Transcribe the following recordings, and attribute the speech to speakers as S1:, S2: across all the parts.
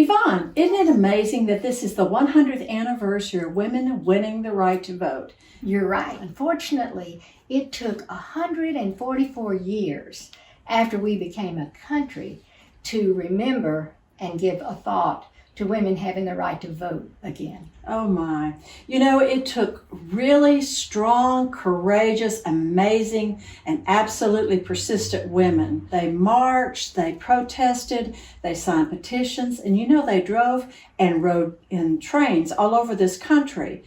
S1: Yvonne, isn't it amazing that this is the 100th anniversary of women winning the right to vote?
S2: You're right. Unfortunately, it took 144 years after we became a country to remember and give a thought to women having the right to vote again.
S1: Oh my. You know, it took really strong, courageous, amazing, and absolutely persistent women. They marched, they protested, they signed petitions, and you know, they drove and rode in trains all over this country,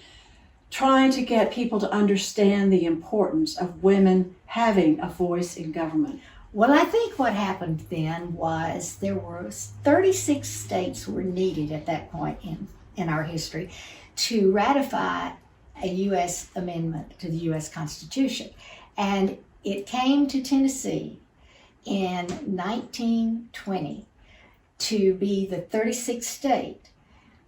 S1: trying to get people to understand the importance of women having a voice in government.
S2: Well, I think what happened then was there were 36 states were needed at that point in our history to ratify a U.S. amendment to the U.S. Constitution. And it came to Tennessee in 1920 to be the 36th state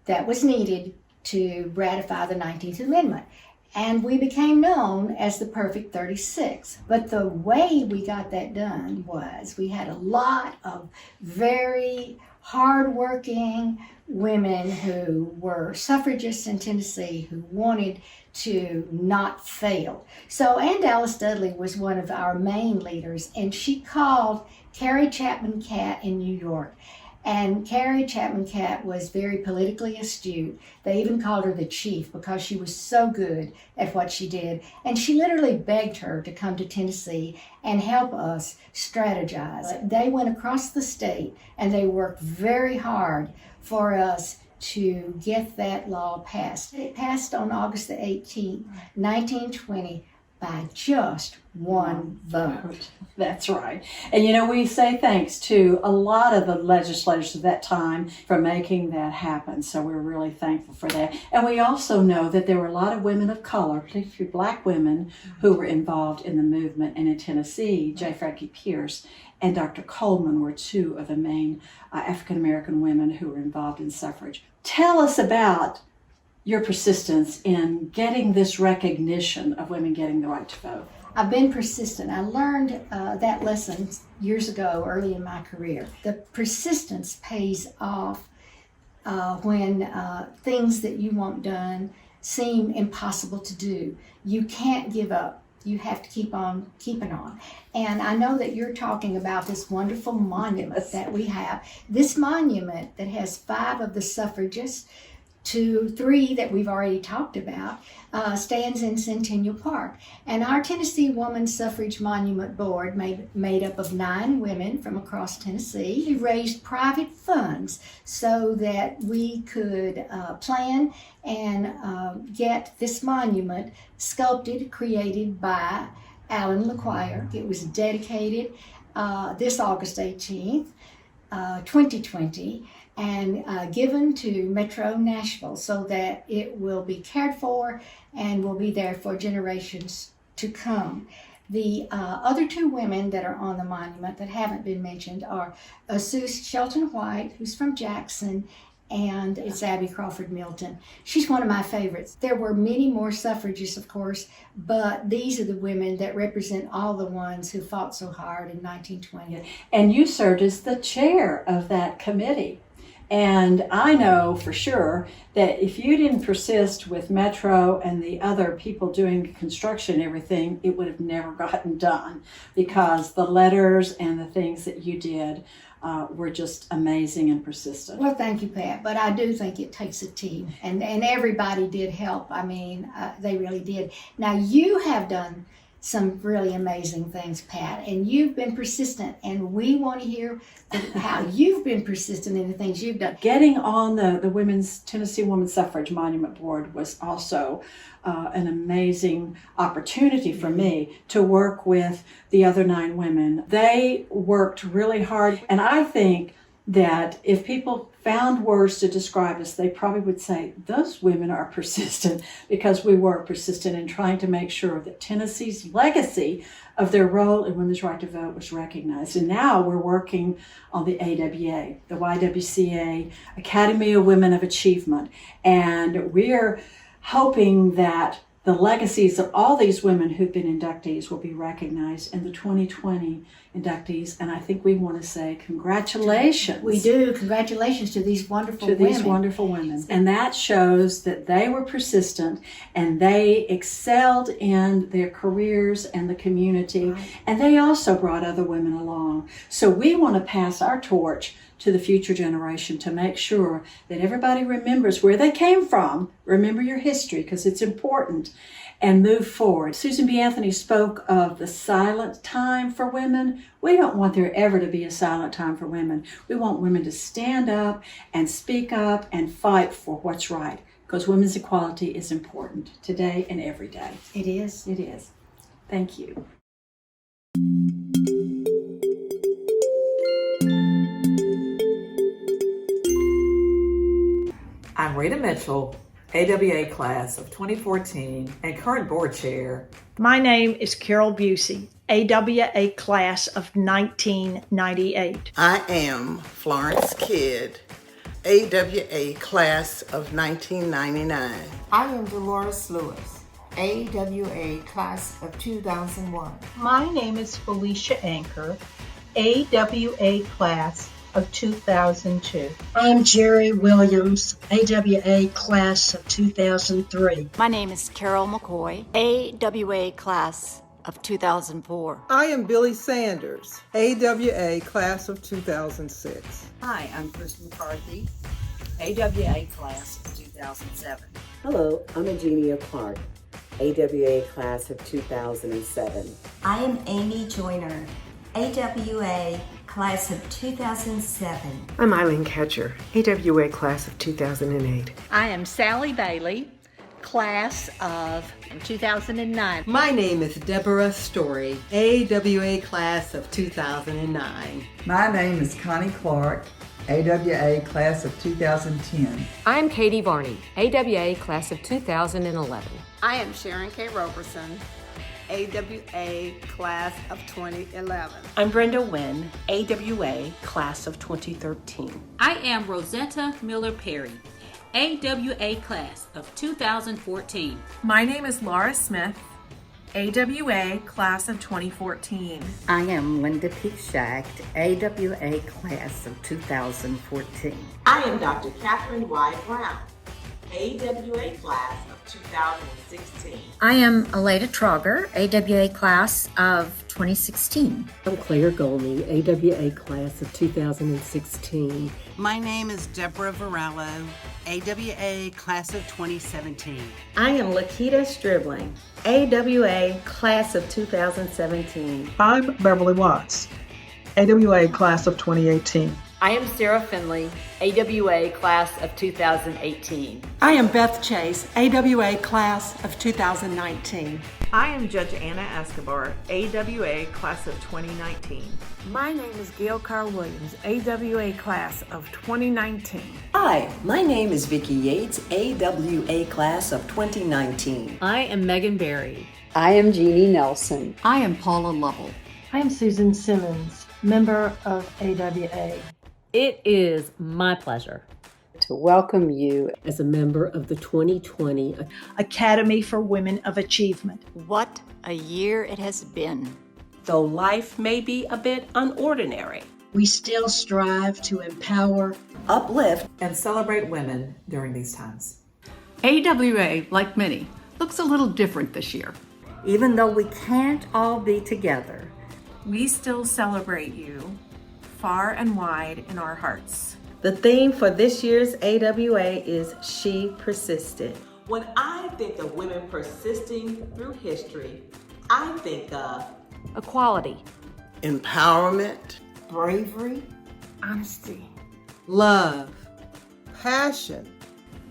S2: that was needed to ratify the 19th Amendment. And we became known as the Perfect 36. But the way we got that done was we had a lot of very hardworking women who were suffragists in Tennessee who wanted to not fail. So Ann Dallas Dudley was one of our main leaders, and she called Carrie Chapman Catt in New York. And Carrie Chapman Catt was very politically astute. They even called her the chief because she was so good at what she did. And she literally begged her to come to Tennessee and help us strategize. They went across the state and they worked very hard for us to get that law passed. It passed on August the 18th, 1920, by just one vote.
S1: That's right. And you know, we say thanks to a lot of the legislators at that time for making that happen. So we're really thankful for that. And we also know that there were a lot of women of color, particularly black women, who were involved in the movement. And in Tennessee, J. Frankie Pierce and Dr. Coleman were two of the main African-American women who were involved in suffrage. Tell us about your persistence in getting this recognition of women getting the right to vote.
S2: I've been persistent. I learned that lesson years ago, early in my career. The persistence pays off when things that you want done seem impossible to do. You can't give up. You have to keep on keeping on. And I know that you're talking about this wonderful monument that we have. This monument that has 5 of the suffragists, 3 that we've already talked about, stands in Centennial Park. And our Tennessee Woman Suffrage Monument Board, made up of 9 women from across Tennessee, raised private funds so that we could plan and get this monument sculpted, created by Alan LeQuire. It was dedicated this August 18th, 2020, and given to Metro Nashville so that it will be cared for and will be there for generations to come. The other 2 women that are on the monument that haven't been mentioned are Sue Shelton White, who's from Jackson, and it's Abby Crawford Milton. She's one of my favorites. There were many more suffragists, of course, but these are the women that represent all the ones who fought so hard in 1920.
S1: And you served as the chair of that committee. And I know for sure that if you didn't persist with Metro and the other people doing construction and everything, it would have never gotten done, because the letters and the things that you did were just amazing and persistent.
S2: Well, thank you, Pat. But I do think it takes a team, and everybody did help. I mean, they really did. Now, you have done some really amazing things, Pat, and you've been persistent, and we want to hear how you've been persistent in the things you've done.
S1: Getting on the Tennessee Women's Suffrage Monument Board was also an amazing opportunity for me to work with the other 9 women. They worked really hard, and I think that if people found words to describe us, they probably would say those women are persistent, because we were persistent in trying to make sure that Tennessee's legacy of their role in women's right to vote was recognized. And now we're working on the AWA, the YWCA Academy of Women of Achievement, and we're hoping that the legacies of all these women who've been inductees will be recognized in the 2020 inductees, and I think we want to say congratulations.
S2: We do. Congratulations to these wonderful women.
S1: These wonderful women. And that shows that they were persistent and they excelled in their careers and the community. Right. And they also brought other women along. So we want to pass our torch to the future generation to make sure that everybody remembers where they came from. Remember your history, because it's important, and move forward. Susan B. Anthony spoke of the silent time for women. We don't want there ever to be a silent time for women. We want women to stand up and speak up and fight for what's right, because women's equality is important today and every day.
S2: It is.
S1: It is. Thank you.
S3: I'm Rita Mitchell, AWA class of 2014 and current board chair.
S4: My name is Carol Busey, AWA class of 1998.
S5: I am Florence Kidd, AWA class of 1999.
S6: I am Dolores Lewis, AWA class of 2001.
S7: My name is Felicia Anker, AWA class of 2002.
S8: I'm Jerry Williams, AWA class of 2003.
S9: My name is Carol McCoy, AWA class of 2004.
S10: I am Billy Sanders, AWA class of 2006.
S11: Hi, I'm Chris McCarthy, AWA class of 2007.
S12: Hello, I'm Eugenia Clark, AWA class of 2007.
S13: I am Amy Joyner, AWA class of 2007.
S14: I'm Eileen Ketcher, AWA class of 2008.
S15: I am Sally Bailey, class of 2009.
S16: My name is Deborah Story, AWA class of 2009.
S17: My name is Connie Clark, AWA class of 2010.
S18: I am Katie Varney, AWA class of 2011.
S19: I am Sharon K. Roberson, AWA class of 2011.
S20: I'm Brenda Wynn, AWA class of 2013.
S21: I am Rosetta Miller Perry, AWA class of 2014.
S22: My name is Laura Smith, AWA class of 2014.
S23: I am Linda P. Schacht, AWA class of 2014.
S24: I am Dr. Catherine Y. Brown, AWA class of 2016.
S25: I am Aleda Trauger, AWA class of 2016.
S26: I'm Claire Golney, AWA class of 2016.
S27: My name is Deborah Varallo, AWA class of 2017.
S28: I am Lakita Stribling, AWA class of 2017.
S29: I'm Beverly Watts, AWA class of 2018.
S30: I am Sarah Finley, AWA class of 2018.
S31: I am Beth Chase, AWA class of 2019.
S32: I am Judge Anna Escobar, AWA class of 2019.
S33: My name is Gail Carl Williams, AWA class of 2019.
S34: Hi, my name is Vicki Yates, AWA class of 2019.
S35: I am Megan Berry.
S36: I am Jeannie Nelson.
S37: I am Paula Lovell.
S38: I am Susan Simmons, member of AWA.
S39: It is my pleasure
S26: to welcome you as a member of the 2020
S4: Academy for Women of Achievement.
S9: What a year it has been.
S20: Though life may be a bit unordinary,
S8: we still strive to empower,
S3: uplift, and celebrate women during these times.
S40: AWA, like many, looks a little different this year.
S23: Even though we can't all be together,
S32: we still celebrate you far and wide in our hearts.
S28: The theme for this year's AWA is She Persisted.
S24: When I think of women persisting through history, I think of
S9: equality,
S5: empowerment,
S6: bravery, honesty,
S10: love, passion,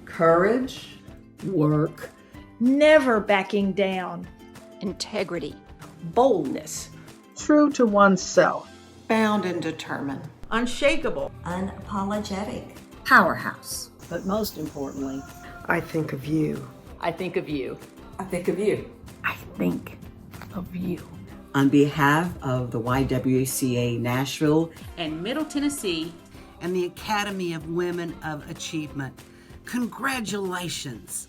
S26: courage, work,
S4: never backing down,
S9: integrity,
S20: boldness,
S29: true to oneself,
S10: bound and determined,
S6: unshakable,
S13: unapologetic,
S25: powerhouse.
S8: But most importantly,
S14: I think of you.
S30: I think of you.
S3: I think of you.
S33: I think of you.
S12: On behalf of the YWCA Nashville
S21: and Middle Tennessee
S27: and the Academy of Women of Achievement, congratulations.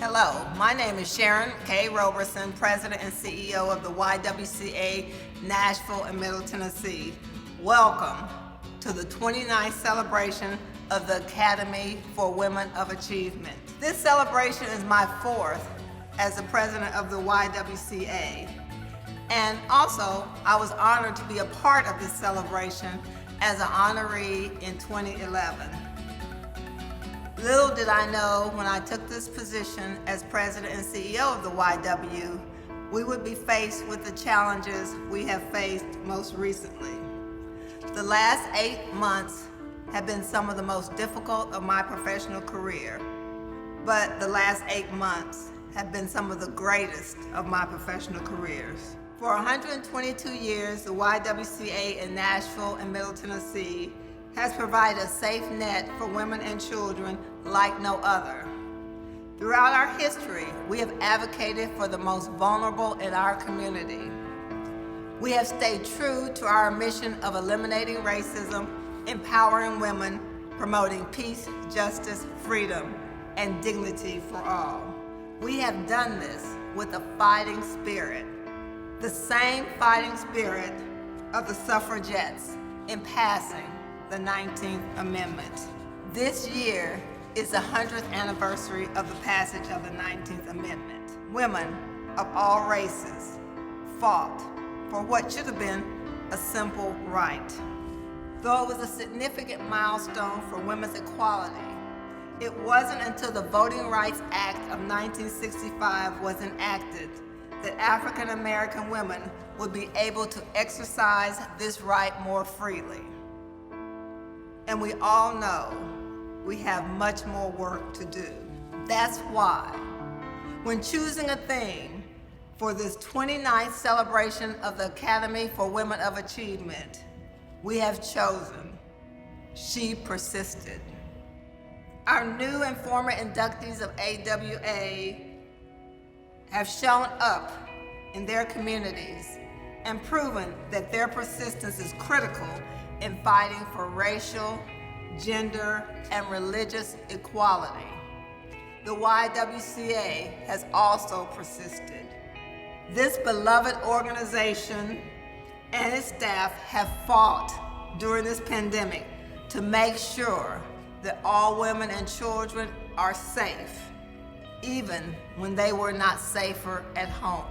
S1: Hello, my name is Sharon K. Roberson, President and CEO of the YWCA Nashville and Middle Tennessee. Welcome to the 29th celebration of the Academy for Women of Achievement. This celebration is my fourth as the President of the YWCA. And also, I was honored to be a part of this celebration as an honoree in 2011. Little did I know when I took this position as President and CEO of the YW, we would be faced with the challenges we have faced most recently. The last 8 months have been some of the most difficult of my professional career, but the last 8 months have been some of the greatest of my professional careers. For 122 years, the YWCA in Nashville and Middle Tennessee has provided a safe net for women and children like no other. Throughout our history, we have advocated for the most vulnerable in our community. We have stayed true to our mission of eliminating racism, empowering women, promoting peace, justice, freedom, and dignity for all. We have done this with a fighting spirit, the same fighting spirit of the suffragettes in passing the 19th Amendment. This year is the 100th anniversary of the passage of the 19th Amendment. Women of all races fought for what should have been a simple right. Though it was a significant milestone for women's equality, it wasn't until the Voting Rights Act of 1965 was enacted that African American women would be able to exercise this right more freely. And we all know we have much more work to do. That's why, when choosing a theme for this 29th celebration of the Academy for Women of Achievement, we have chosen She Persisted. Our new and former inductees of AWA have shown up in their communities and proven that their persistence is critical in fighting for racial, gender, and religious equality. The YWCA has also persisted. This beloved organization and its staff have fought during this pandemic to make sure that all women and children are safe, even when they were not safer at home.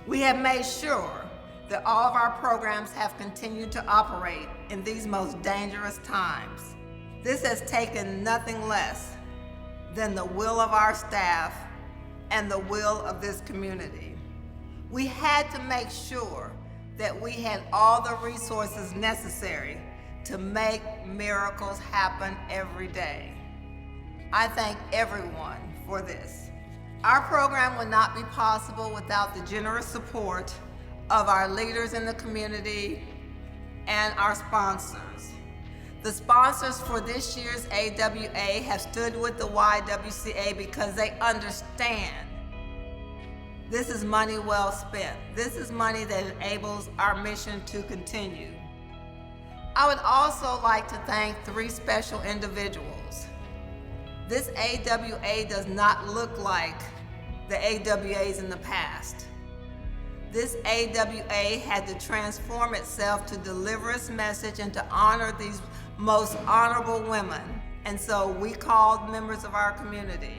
S1: We have made sure that all of our programs have continued to operate in these most dangerous times. This has taken nothing less than the will of our staff and the will of this community. We had to make sure that we had all the resources necessary to make miracles happen every day. I thank everyone for this. Our program would not be possible without the generous support of our leaders in the community and our sponsors. The sponsors for this year's AWA have stood with the YWCA because they understand this is money well spent. This is money that enables our mission to continue. I would also like to thank 3 special individuals. This AWA does not look like the AWAs in the past. This AWA had to transform itself to deliver its message and to honor these most honorable women. And so we called members of our community,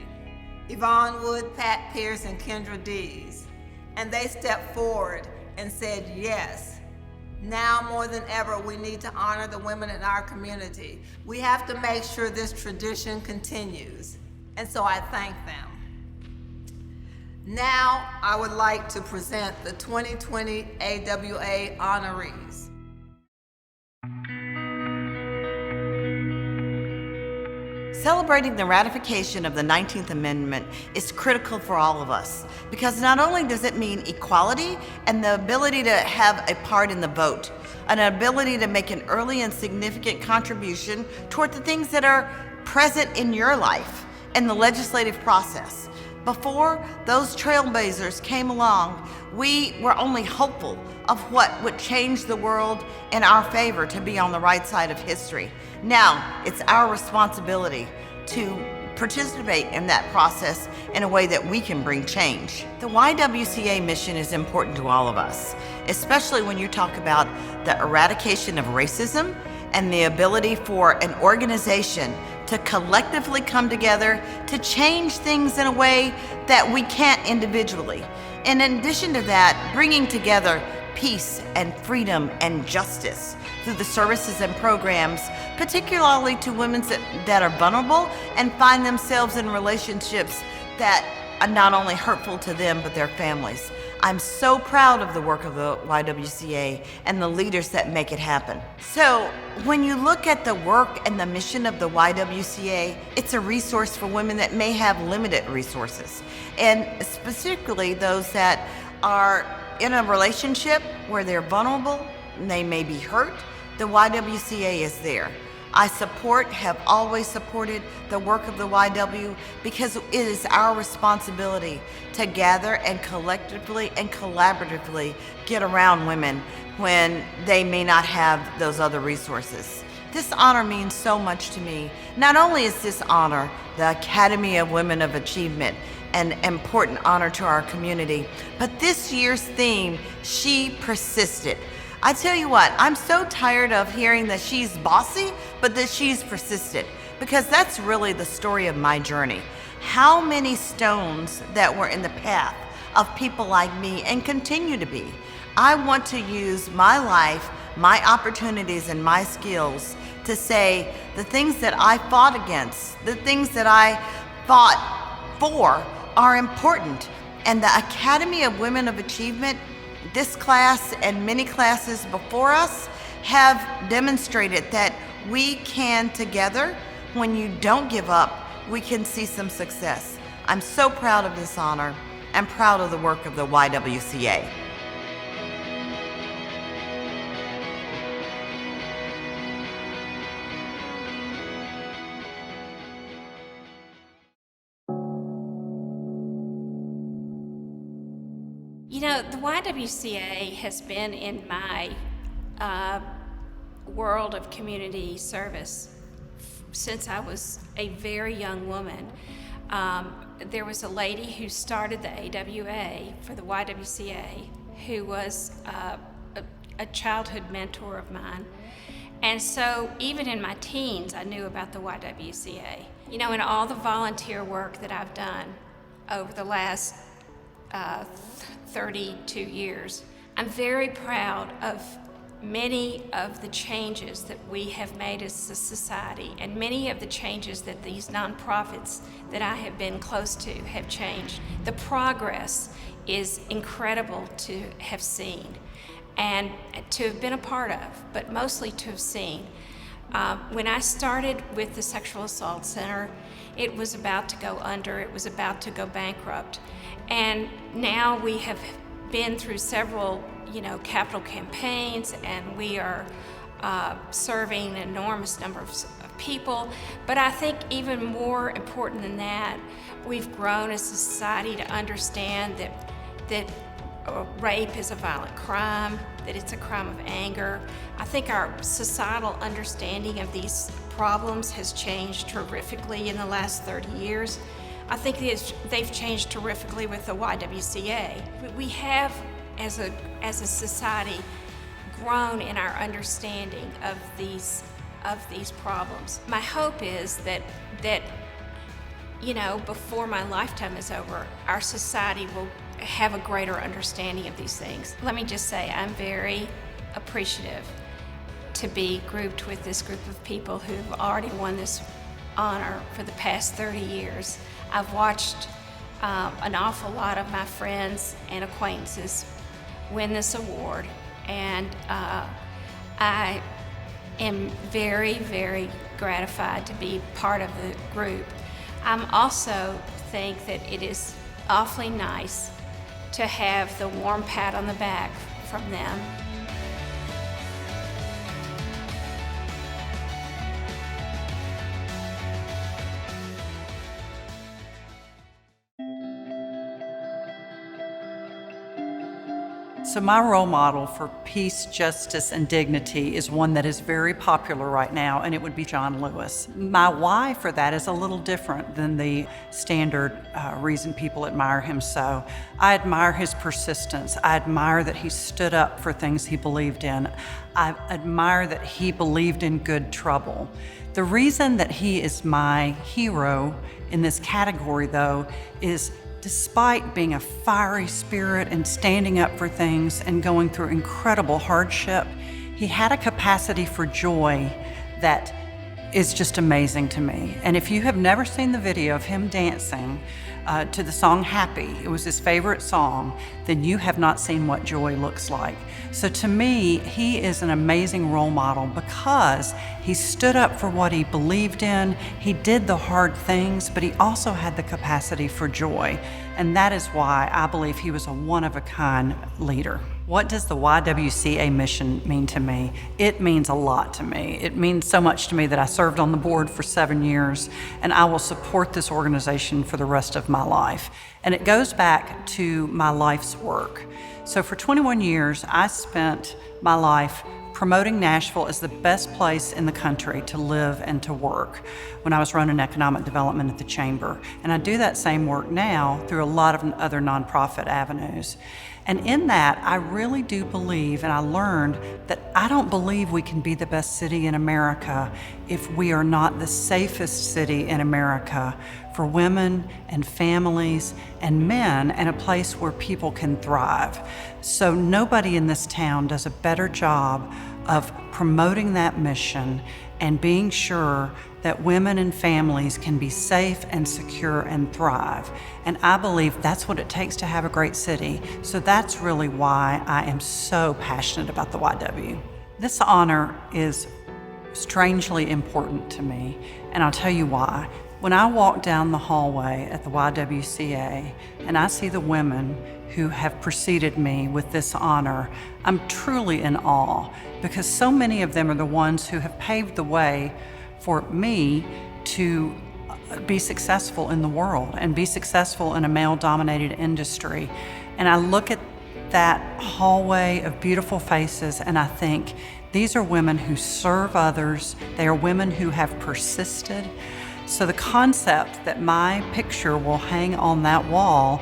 S1: Yvonne Wood, Pat Pierce, and Kendra Dees. And they stepped forward and said, yes, now more than ever, we need to honor the women in our community. We have to make sure this tradition continues. And so I thank them. Now, I would like to present the 2020 AWA honorees.
S2: Celebrating the ratification of the 19th Amendment is critical for all of us because not only does it mean equality and the ability to have a part in the vote, an ability to make an early and significant contribution toward the things that are present in your life and the legislative process. Before those trailblazers came along, we were only hopeful of what would change the world in our favor to be on the right side of history. Now, it's our responsibility to participate in that process in a way that we can bring change. The YWCA mission is important to all of us, especially when you talk about the eradication of racism and the ability for an organization to collectively come together to change things in a way that we can't individually. And in addition to that, bringing together peace and freedom and justice through the services and programs, particularly to women that are vulnerable and find themselves in relationships that are not only hurtful to them, but their families. I'm so proud of the work of the YWCA and the leaders that make it happen. So when you look at the work and the mission of the YWCA, it's a resource for women that may have limited resources, and specifically those that are in a relationship where they're vulnerable, and they may be hurt. The YWCA is there. I have always supported the work of the YW because it is our responsibility to gather and collectively and collaboratively get around women when they may not have those other resources. This honor means so much to me. Not only is this honor the Academy of Women of Achievement, an important honor to our community, but this year's theme, She Persisted. I tell you what, I'm so tired of hearing that she's bossy, but that she's persistent, because that's really the story of my journey. How many stones that were in the path of people like me and continue to be. I want to use my life, my opportunities, and my skills to say the things that I fought against, the things that I fought for are important. And the Academy of Women of Achievement, this class and many classes before us have demonstrated that we can together, when you don't give up, we can see some success. I'm so proud of this honor and proud of the work of the YWCA.
S7: You know, the YWCA has been in my world of community service since I was a very young woman. There was a lady who started the AWA for the YWCA who was a childhood mentor of mine. And so even in my teens, I knew about the YWCA. You know, in all the volunteer work that I've done over the last 32 years, I'm very proud of many of the changes that we have made as a society, and many of the changes that these nonprofits that I have been close to have changed. The progress is incredible to have seen and to have been a part of, but mostly to have seen. When I started with the Sexual Assault Center, it was about to go under, it was about to go bankrupt. And now we have been through several, capital campaigns, and we are serving an enormous number of people. But I think even more important than that, we've grown as a society to understand that rape is a violent crime, that it's a crime of anger. I think our societal understanding of these problems has changed terrifically in the last 30 years. I think they've changed terrifically with the YWCA. We have, as a society, grown in our understanding of these problems. My hope is that before my lifetime is over, our society will have a greater understanding of these things. Let me just say, I'm very appreciative to be grouped with this group of people who've already won this honor for the past 30 years. I've watched an awful lot of my friends and acquaintances win this award, and I am very, very gratified to be part of the group. I also think that it is awfully nice to have the warm pat on the back from them.
S5: So my role model for peace, justice, and dignity is one that is very popular right now, and it would be John Lewis. My why for that is a little different than the standard reason people admire him so. I admire his persistence. I admire that he stood up for things he believed in. I admire that he believed in good trouble. The reason that he is my hero in this category, though, is despite being a fiery spirit and standing up for things and going through incredible hardship, he had a capacity for joy that is just amazing to me. And if you have never seen the video of him dancing to the song Happy, it was his favorite song, then you have not seen what joy looks like. So to me, he is an amazing role model because he stood up for what he believed in, he did the hard things, but he also had the capacity for joy. And that is why I believe he was a one-of-a-kind leader. What does the YWCA mission mean to me? It means a lot to me. It means so much to me that I served on the board for 7 years, and I will support this organization for the rest of my life. And it goes back to my life's work. So for 21 years, I spent my life promoting Nashville as the best place in the country to live and to work when I was running economic development at the Chamber. And I do that same work now through a lot of other nonprofit avenues. And in that, I really do believe, and I learned that I don't believe we can be the best city in America if we are not the safest city in America for women and families and men, and a place where people can thrive. So nobody in this town does a better job of promoting that mission and being sure that women and families can be safe and secure and thrive. And I believe that's what it takes to have a great city. So that's really why I am so passionate about the YW. This honor is strangely important to me, and I'll tell you why. When I walk down the hallway at the YWCA and I see the women who have preceded me with this honor, I'm truly in awe, because so many of them are the ones who have paved the way for me to be successful in the world and be successful in a male-dominated industry. And I look at that hallway of beautiful faces and I think, these are women who serve others. They are women who have persisted. So the concept that my picture will hang on that wall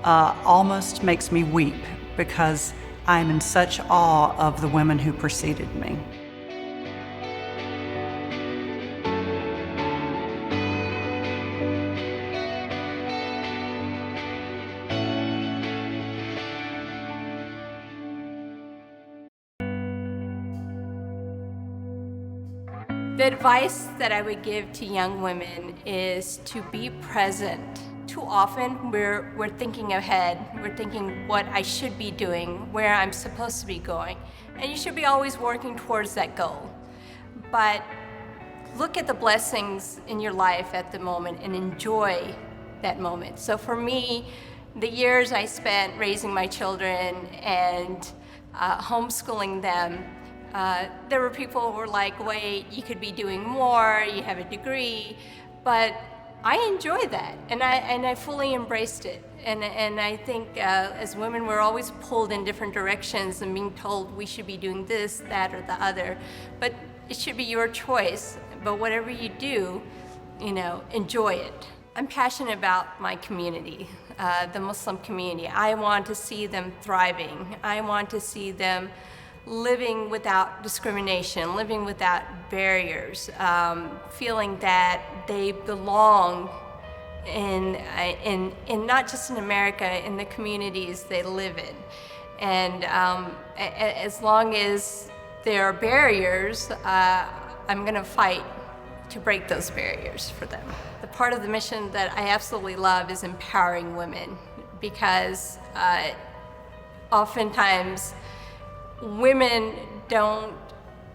S5: almost makes me weep, because I'm in such awe of the women who preceded me.
S7: The advice that I would give to young women is to be present. Too often we're thinking ahead, we're thinking what I should be doing, where I'm supposed to be going, and you should be always working towards that goal. But look at the blessings in your life at the moment and enjoy that moment. So for me, the years I spent raising my children and homeschooling them, there were people who were like, wait, you could be doing more, you have a degree, but I enjoy that, and I fully embraced it. And I think as women, we're always pulled in different directions and being told we should be doing this, that, or the other. But it should be your choice. But whatever you do, enjoy it. I'm passionate about my community, the Muslim community. I want to see them thriving. I want to see them living without discrimination, living without barriers, feeling that they belong in not just in America, in the communities they live in. And as long as there are barriers, I'm gonna fight to break those barriers for them. The part of the mission that I absolutely love is empowering women, because oftentimes women don't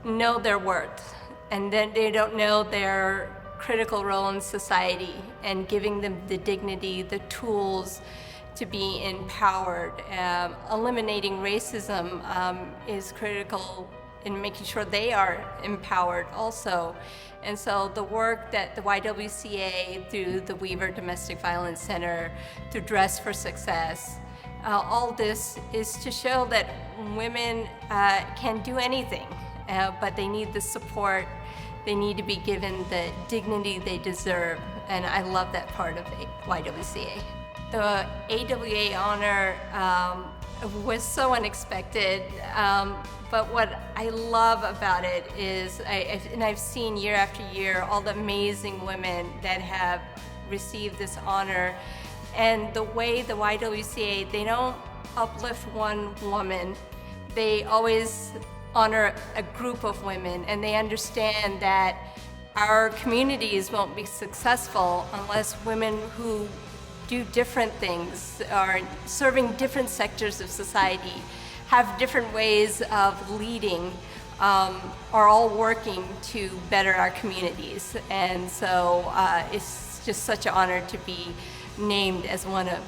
S7: know their worth, and then they don't know their critical role in society, and giving them the dignity, the tools to be empowered. Eliminating racism is critical in making sure they are empowered also. And so the work that the YWCA, through the Weaver Domestic Violence Center, through Dress for Success,
S11: all this is to show that women can do anything, but they need the support. They need to be given the dignity they deserve, and I love that part of YWCA. The AWA honor was so unexpected, but what I love about it is, and I've seen year after year, all the amazing women that have received this honor, and the way the YWCA, they don't uplift one woman, they always honor a group of women, and they understand that our communities won't be successful unless women who do different things, are serving different sectors of society, have different ways of leading, are all working to better our communities. And so it's just such an honor to be named as one of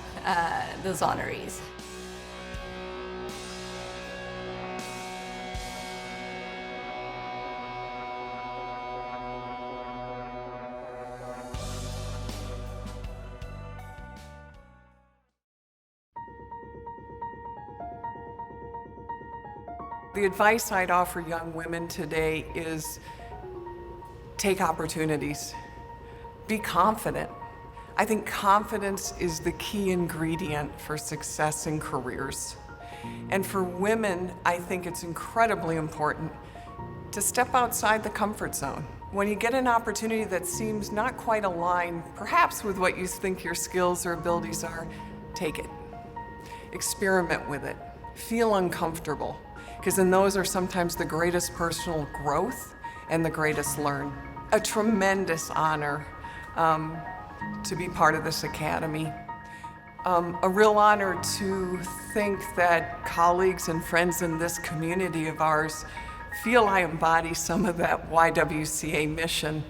S11: those honorees.
S15: The advice I'd offer young women today is take opportunities. Be confident. I think confidence is the key ingredient for success in careers. And for women, I think it's incredibly important to step outside the comfort zone. When you get an opportunity that seems not quite aligned, perhaps with what you think your skills or abilities are, take it. Experiment with it. Feel uncomfortable, because then those are sometimes the greatest personal growth and the greatest learn. A tremendous honor to be part of this academy. A real honor to think that colleagues and friends in this community of ours feel I embody some of that YWCA mission.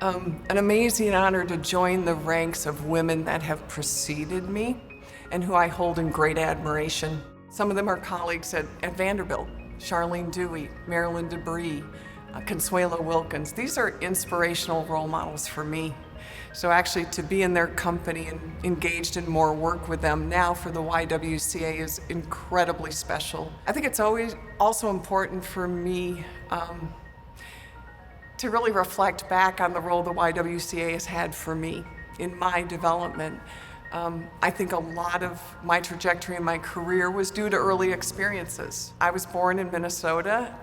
S15: An amazing honor to join the ranks of women that have preceded me and who I hold in great admiration. Some of them are colleagues at Vanderbilt, Charlene Dewey, Marilyn Debris, Consuelo Wilkins. These are inspirational role models for me. So actually to be in their company and engaged in more work with them now for the YWCA is incredibly special. I think it's always also important for me to really reflect back on the role the YWCA has had for me in my development. I think a lot of my trajectory in my career was due to early experiences. I was born in Minnesota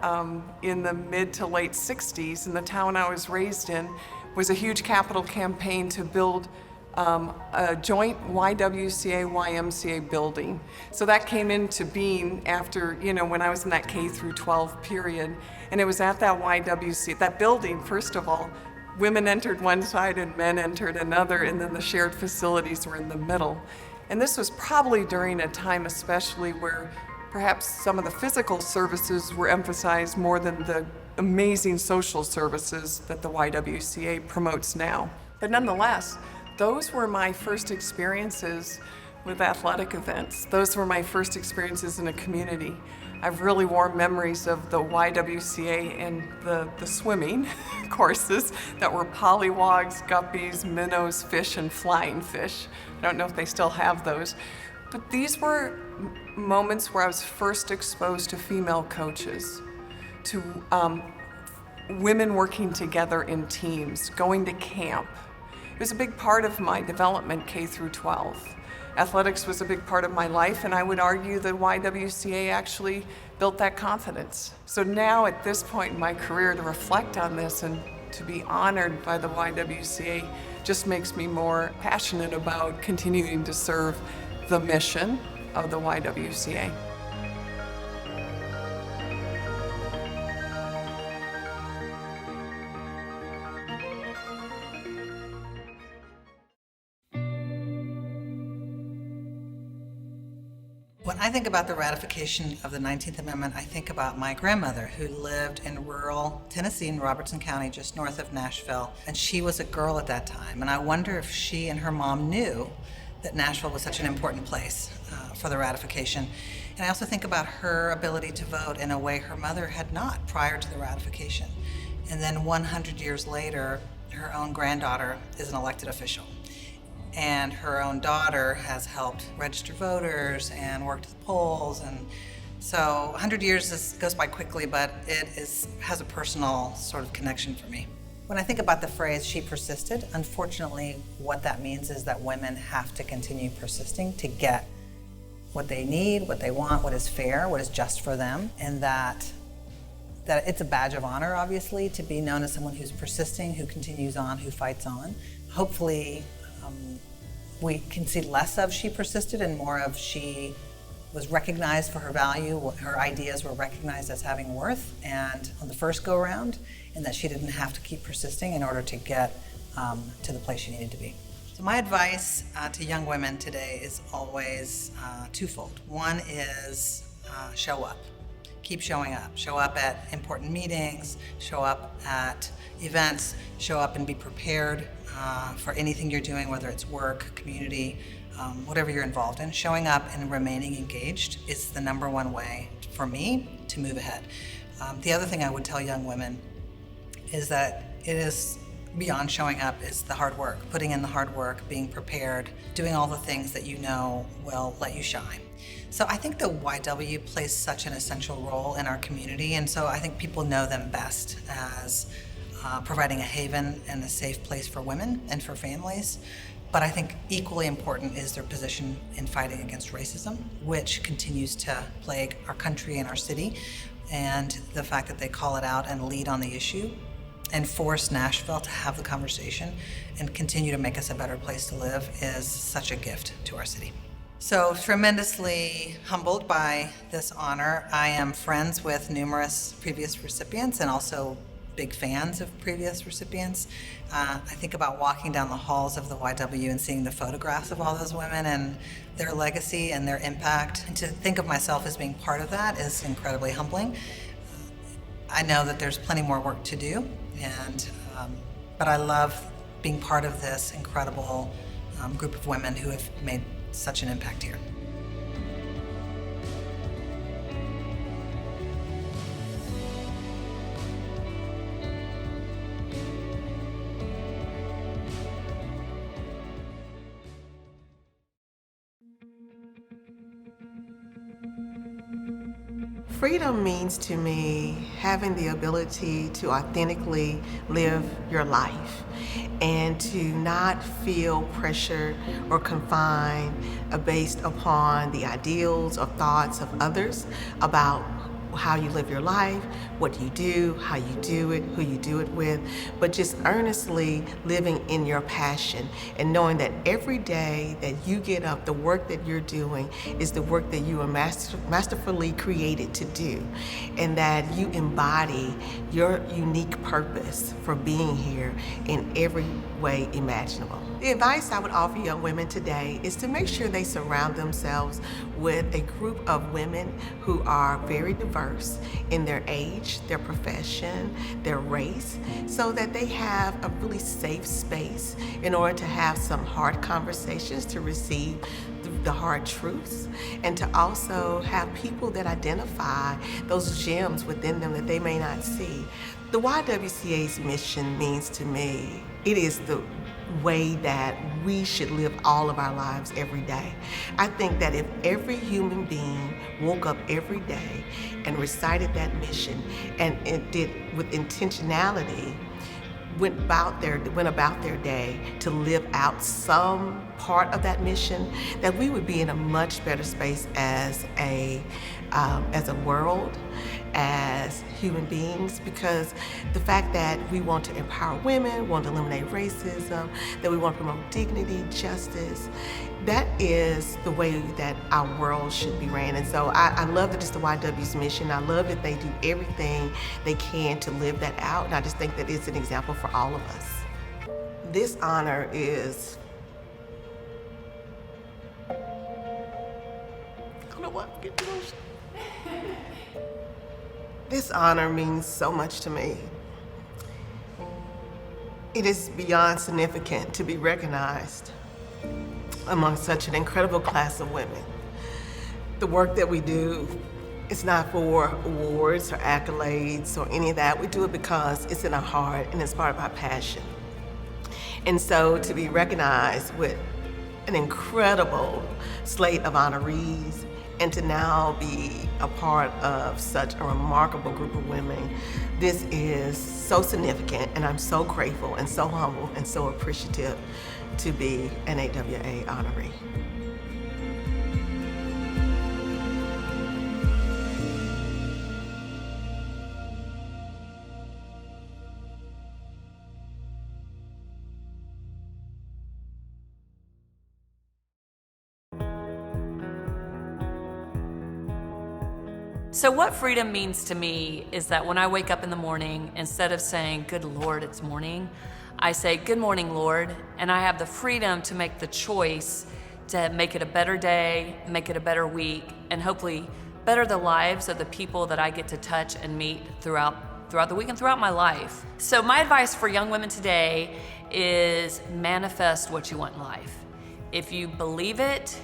S15: in the mid to late 60s, and the town I was raised in was a huge capital campaign to build a joint YWCA-YMCA building. So that came into being after, when I was in that K through 12 period, and it was at that YWCA, that building, first of all, women entered one side and men entered another, and then the shared facilities were in the middle. And this was probably during a time especially where perhaps some of the physical services were emphasized more than the amazing social services that the YWCA promotes now. But nonetheless, those were my first experiences with athletic events. Those were my first experiences in a community. I've really warm memories of the YWCA and the swimming courses that were polywogs, guppies, minnows, fish, and flying fish. I don't know if they still have those. But these were moments where I was first exposed to female coaches, to women working together in teams, going to camp. It was a big part of my development K through 12. Athletics was a big part of my life, and I would argue that YWCA actually built that confidence. So now at this point in my career, to reflect on this and to be honored by the YWCA just makes me more passionate about continuing to serve the mission of the YWCA.
S16: When I think about the ratification of the 19th Amendment, I think about my grandmother who lived in rural Tennessee in Robertson County, just north of Nashville. And she was a girl at that time. And I wonder if she and her mom knew that Nashville was such an important place for the ratification. And I also think about her ability to vote in a way her mother had not prior to the ratification. And then 100 years later, her own granddaughter is an elected official. and her own daughter has helped register voters and worked at the polls. And so 100 years goes by quickly, but has a personal sort of connection for me. When I think about the phrase, she persisted, unfortunately, what that means is that women have to continue persisting to get what they need, what they want, what is fair, what is just for them, and that it's a badge of honor, obviously, to be known as someone who's persisting, who continues on, who fights on. Hopefully, we can see less of she persisted and more of she was recognized for her value, her ideas were recognized as having worth, and on the first go-around, and that she didn't have to keep persisting in order to get to the place she needed to be. So my advice to young women today is always twofold. One is show up. Keep showing up. Show up at important meetings, show up at events, show up and be prepared for anything you're doing, whether it's work, community, whatever you're involved in. Showing up and remaining engaged is the number one way for me to move ahead. The other thing I would tell young women is that it is beyond showing up is the hard work, putting in the hard work, being prepared, doing all the things that you know will let you shine. So I think the YW plays such an essential role in our community, and so I think people know them best as providing a haven and a safe place for women and for families. But I think equally important is their position in fighting against racism, which continues to plague our country and our city, and the fact that they call it out and lead on the issue and force Nashville to have the conversation and continue to make us a better place to live is such a gift to our city. So tremendously humbled by this honor. I am friends with numerous previous recipients and also big fans of previous recipients. I think about walking down the halls of the YW and seeing the photographs of all those women and their legacy and their impact. And to think of myself as being part of that is incredibly humbling. I know that there's plenty more work to do, but I love being part of this incredible group of women who have made such an impact here.
S4: Freedom means to me having the ability to authentically live your life and to not feel pressured or confined based upon the ideals or thoughts of others about how you live your life, what you do, how you do it, who you do it with, but just earnestly living in your passion and knowing that every day that you get up, the work that you're doing is the work that you are masterfully created to do, and that you embody your unique purpose for being here in every way imaginable. The advice I would offer young women today is to make sure they surround themselves with a group of women who are very diverse in their age, their profession, their race, so that they have a really safe space in order to have some hard conversations, to receive the hard truths, and to also have people that identify those gems within them that they may not see. The YWCA's mission means to me, it is the way that we should live all of our lives every day. I think that if every human being woke up every day and recited that mission and it did with intentionality, went about their day to live out some part of that mission, that we would be in a much better space as a world, as human beings, because the fact that we want to empower women, want to eliminate racism, that we want to promote dignity, justice, that is the way that our world should be ran. And so I love that it's the YW's mission. I love that they do everything they can to live that out, and I just think that it's an example for all of us. This honor is, I don't know what, I'm getting emotional. This honor means so much to me. It is beyond significant to be recognized among such an incredible class of women. The work that we do is not for awards or accolades or any of that. We do it because it's in our heart and it's part of our passion. And so to be recognized with an incredible slate of honorees, and to now be a part of such a remarkable group of women. This is so significant, and I'm so grateful and so humble and so appreciative to be an AWA honoree.
S9: So what freedom means to me is that when I wake up in the morning, instead of saying, "Good Lord, it's morning," I say, "Good morning, Lord," and I have the freedom to make the choice to make it a better day, make it a better week, and hopefully better the lives of the people that I get to touch and meet throughout the week and throughout my life. So my advice for young women today is manifest what you want in life. If you believe it,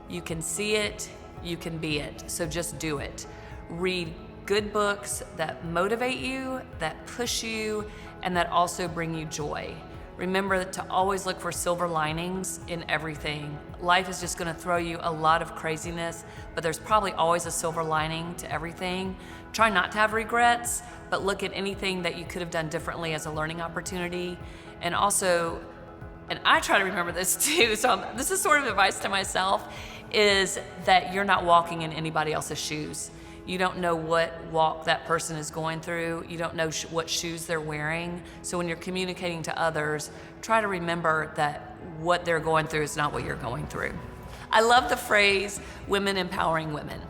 S9: you can see it, you can be it. So just do it. Read good books that motivate you, that push you, and that also bring you joy. Remember to always look for silver linings in everything. Life is just gonna throw you a lot of craziness, but there's probably always a silver lining to everything. Try not to have regrets, but look at anything that you could have done differently as a learning opportunity. And also, and I try to remember this too, so this is sort of advice to myself, is that you're not walking in anybody else's shoes. You don't know what walk that person is going through. You don't know what shoes they're wearing. So when you're communicating to others, try to remember that what they're going through is not what you're going through. I love the phrase, women empowering women.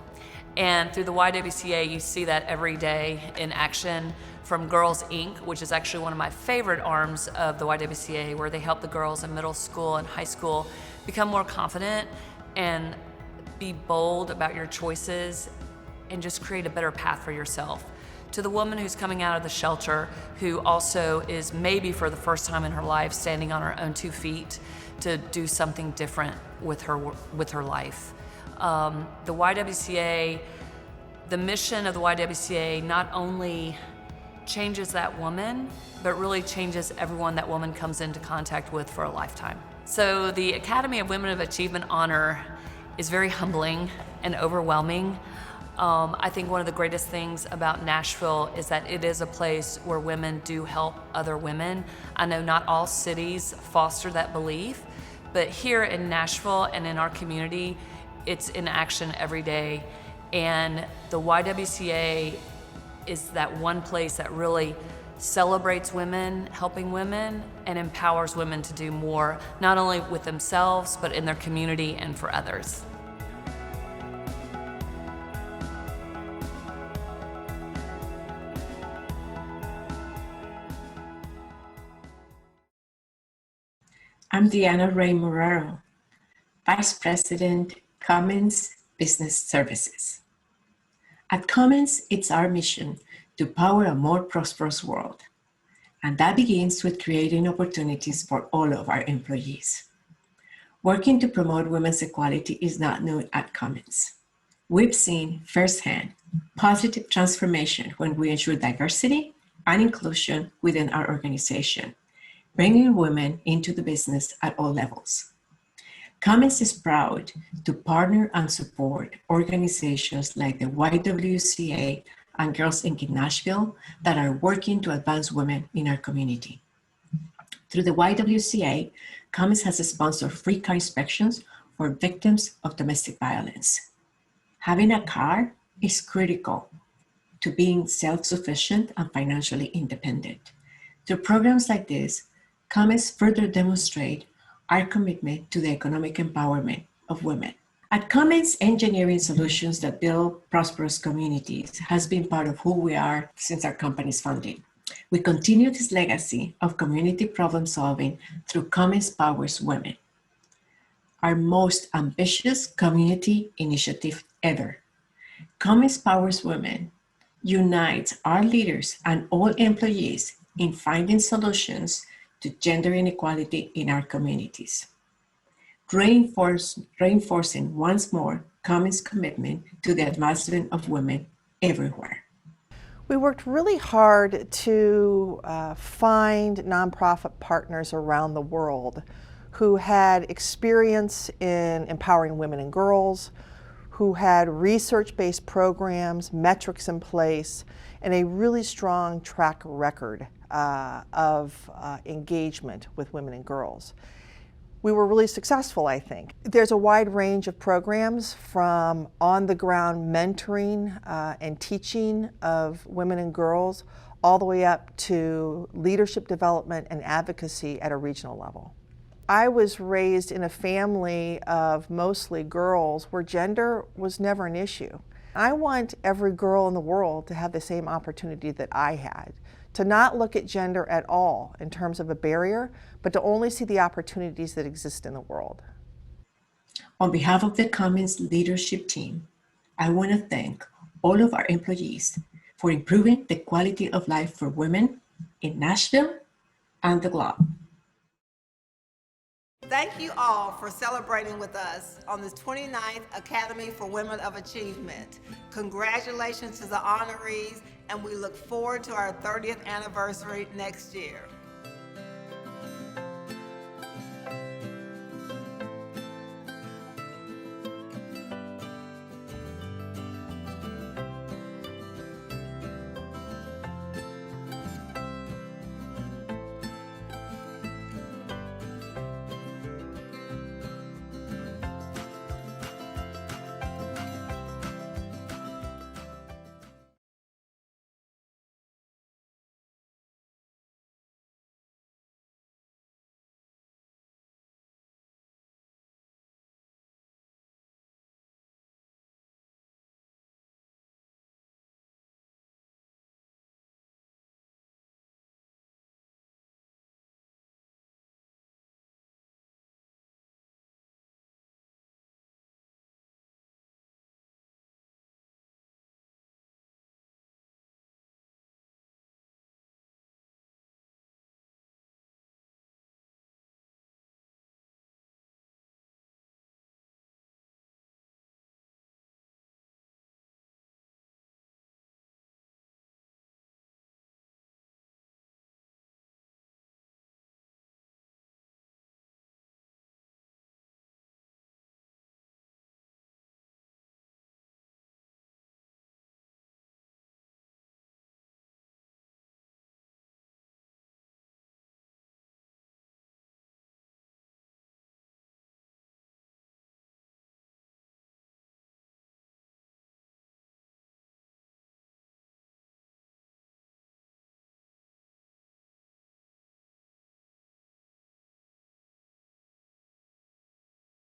S9: And through the YWCA, you see that every day in action, from Girls Inc., which is actually one of my favorite arms of the YWCA, where they help the girls in middle school and high school become more confident and be bold about your choices and just create a better path for yourself. To the woman who's coming out of the shelter, who also is maybe for the first time in her life standing on her own 2 feet to do something different with her life. The YWCA, the mission of the YWCA not only changes that woman, but really changes everyone that woman comes into contact with for a lifetime. So the Academy of Women of Achievement Honor is very humbling and overwhelming. I think one of the greatest things about Nashville is that it is a place where women do help other women. I know not all cities foster that belief, but here in Nashville and in our community, it's in action every day. And the YWCA is that one place that really celebrates women, helping women, and empowers women to do more, not only with themselves, but in their community and for others.
S17: I'm Diana Ray Morero, Vice President, Cummins Business Services. At Cummins, it's our mission to power a more prosperous world. And that begins with creating opportunities for all of our employees. Working to promote women's equality is not new at Cummins. We've seen firsthand positive transformation when we ensure diversity and inclusion within our organization, bringing women into the business at all levels. Cummins is proud to partner and support organizations like the YWCA and Girls Inc. in Nashville that are working to advance women in our community. Through the YWCA, Cummins has sponsored free car inspections for victims of domestic violence. Having a car is critical to being self-sufficient and financially independent. Through programs like this, Cummins further demonstrate our commitment to the economic empowerment of women. At Cummins, engineering solutions that build prosperous communities has been part of who we are since our company's founding. We continue this legacy of community problem solving through Cummins Powers Women, our most ambitious community initiative ever. Cummins Powers Women unites our leaders and all employees in finding solutions to gender inequality in our communities, reinforcing once more Cummins' commitment to the advancement of women everywhere.
S18: We worked really hard to find nonprofit partners around the world who had experience in empowering women and girls, who had research-based programs, metrics in place, and a really strong track record of engagement with women and girls. We were really successful, I think. There's a wide range of programs from on-the-ground mentoring and teaching of women and girls all the way up to leadership development and advocacy at a regional level. I was raised in a family of mostly girls where gender was never an issue. I want every girl in the world to have the same opportunity that I had, to not look at gender at all in terms of a barrier, but to only see the opportunities that exist in the world.
S17: On behalf of the Commons leadership team, I want to thank all of our employees for improving the quality of life for women in Nashville and the globe.
S1: Thank you all for celebrating with us on this 29th Academy for Women of Achievement. Congratulations to the honorees, and we look forward to our 30th anniversary next year.